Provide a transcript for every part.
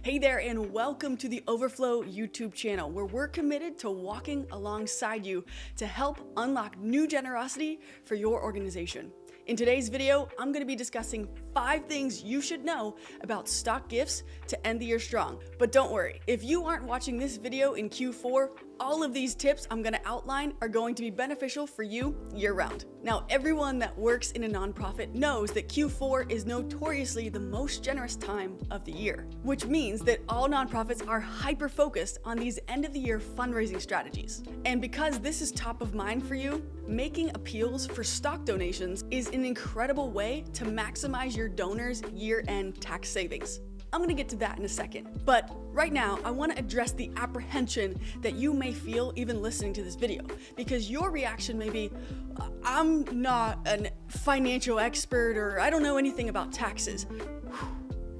Hey there, and welcome to the Overflow YouTube channel, where we're committed to walking alongside you to help unlock new generosity for your organization. In today's video, I'm going to be discussing 5 things you should know about stock gifts to end the year strong. But don't worry, if you aren't watching this video in Q4, all of these tips I'm going to outline are going to be beneficial for you year-round. Now, everyone that works in a nonprofit knows that Q4 is notoriously the most generous time of the year, which means that all nonprofits are hyper-focused on these end-of-the-year fundraising strategies. And because this is top of mind for you, making appeals for stock donations is an incredible way to maximize your donors' year-end tax savings. I'm gonna get to that in a second, but right now I wanna address the apprehension that you may feel even listening to this video, because your reaction may be, I'm not a financial expert or I don't know anything about taxes.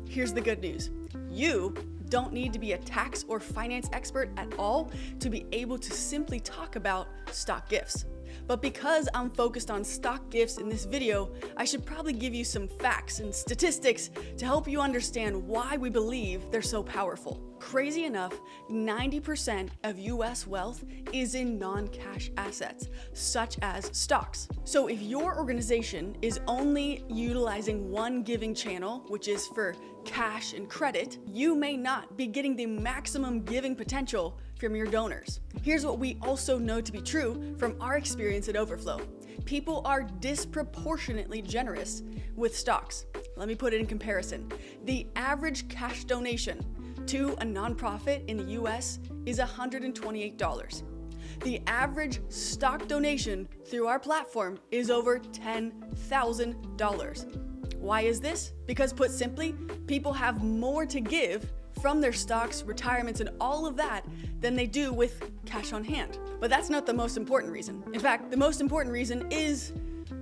Here's the good news. You don't need to be a tax or finance expert at all to be able to simply talk about stock gifts. But because I'm focused on stock gifts in this video, I should probably give you some facts and statistics to help you understand why we believe they're so powerful. Crazy enough, 90% of US wealth is in non-cash assets, such as stocks. So if your organization is only utilizing one giving channel, which is for cash and credit, you may not be getting the maximum giving potential from your donors. Here's what we also know to be true from our experience at Overflow. People are disproportionately generous with stocks. Let me put it in comparison. The average cash donation to a nonprofit in the US is $128. The average stock donation through our platform is over $10,000. Why is this? Because put simply, people have more to give from their stocks, retirements, and all of that than they do with cash on hand. But that's not the most important reason. In fact, the most important reason is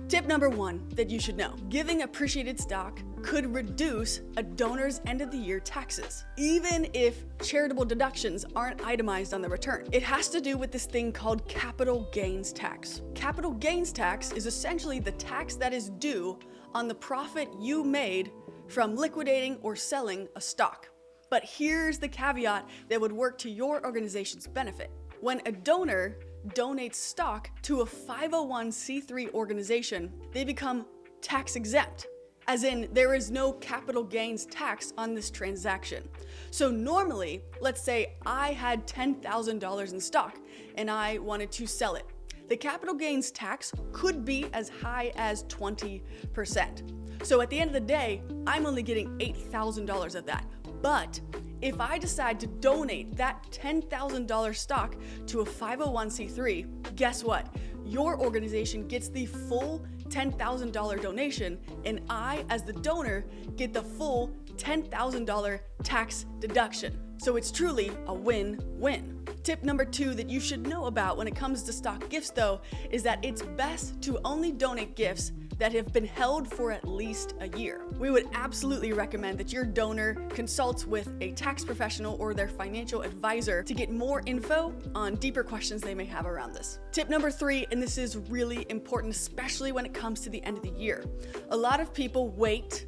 tip number 1 that you should know. Giving appreciated stock could reduce a donor's end-of-the-year taxes, even if charitable deductions aren't itemized on the return. It has to do with this thing called capital gains tax. Capital gains tax is essentially the tax that is due on the profit you made from liquidating or selling a stock. But here's the caveat that would work to your organization's benefit. When a donor donates stock to a 501c3 organization, they become tax exempt, as in there is no capital gains tax on this transaction. So normally, let's say I had $10,000 in stock and I wanted to sell it. The capital gains tax could be as high as 20%. So at the end of the day, I'm only getting $8,000 of that. But if I decide to donate that $10,000 stock to a 501c3, guess what? Your organization gets the full $10,000 donation, and I, as the donor, get the full $10,000 tax deduction. So it's truly a win-win. Tip number 2 that you should know about when it comes to stock gifts, though, is that it's best to only donate gifts that have been held for at least a year. We would absolutely recommend that your donor consults with a tax professional or their financial advisor to get more info on deeper questions they may have around this. Tip number 3, and this is really important, especially when it comes to the end of the year. A lot of people wait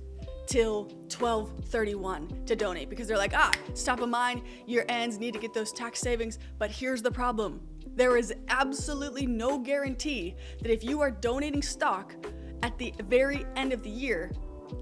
till 12/31 to donate because they're like, it's top of mind, year ends, need to get those tax savings. But here's the problem. There is absolutely no guarantee that if you are donating stock at the very end of the year,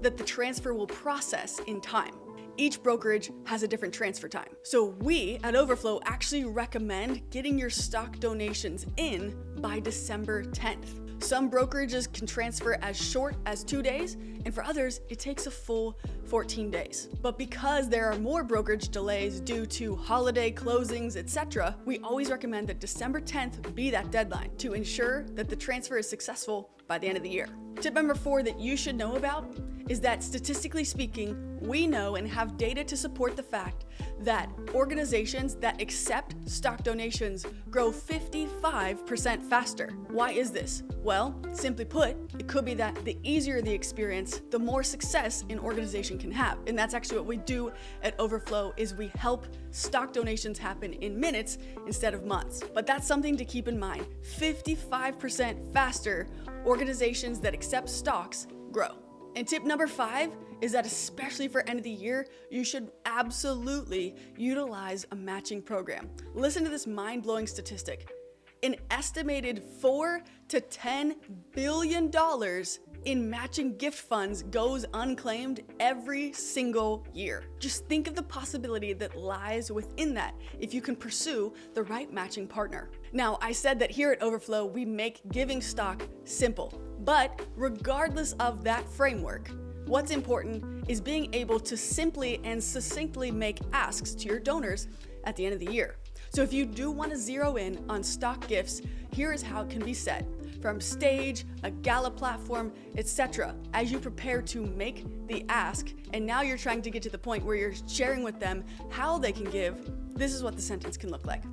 that the transfer will process in time. Each brokerage has a different transfer time. So we at Overflow actually recommend getting your stock donations in by December 10th. Some brokerages can transfer as short as 2 days, and for others, it takes a full 14 days. But because there are more brokerage delays due to holiday closings, etc., we always recommend that December 10th be that deadline to ensure that the transfer is successful by the end of the year. Tip number 4 that you should know about is that statistically speaking, we know and have data to support the fact that organizations that accept stock donations grow 55% faster. Why is this? Well, simply put, it could be that the easier the experience, the more success an organization can have. And that's actually what we do at Overflow, is we help stock donations happen in minutes instead of months. But that's something to keep in mind. 55% faster organizations that accept stocks grow. And tip number 5 is that especially for end of the year, you should absolutely utilize a matching program. Listen to this mind-blowing statistic. An estimated $4 to $10 billion in matching gift funds goes unclaimed every single year. Just think of the possibility that lies within that if you can pursue the right matching partner. Now, I said that here at Overflow, we make giving stock simple, but regardless of that framework, what's important is being able to simply and succinctly make asks to your donors at the end of the year. So if you do want to zero in on stock gifts, here is how it can be set. From stage, a gala platform, etc. As you prepare to make the ask, and now you're trying to get to the point where you're sharing with them how they can give, this is what the sentence can look like.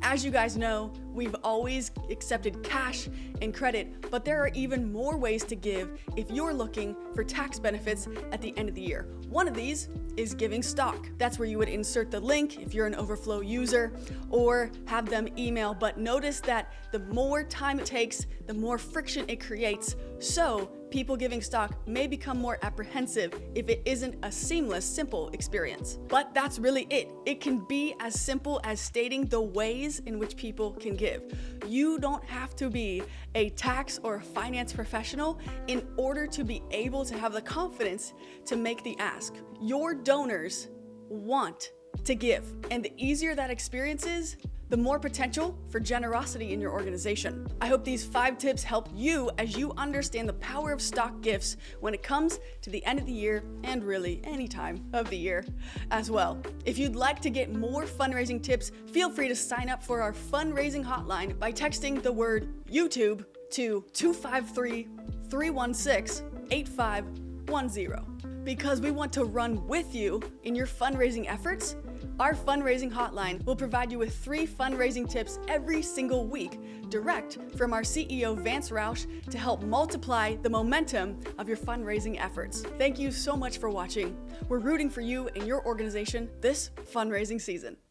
As you guys know, we've always accepted cash and credit, but there are even more ways to give if you're looking for tax benefits at the end of the year. One of these is giving stock. That's where you would insert the link if you're an Overflow user or have them email, but notice that the more time it takes, the more friction it creates. So people giving stock may become more apprehensive if it isn't a seamless, simple experience. But that's really it. It can be as simple as stating the ways in which people can give. You don't have to be a tax or finance professional in order to be able to have the confidence to make the ask. Your donors want to give, and the easier that experience is, the more potential for generosity in your organization. I hope these 5 tips help you as you understand the power of stock gifts when it comes to the end of the year and really any time of the year as well. If you'd like to get more fundraising tips, feel free to sign up for our fundraising hotline by texting the word YouTube to 253-316-8510. Because we want to run with you in your fundraising efforts, our fundraising hotline will provide you with 3 fundraising tips every single week, direct from our CEO, Vance Roush, to help multiply the momentum of your fundraising efforts. Thank you so much for watching. We're rooting for you and your organization this fundraising season.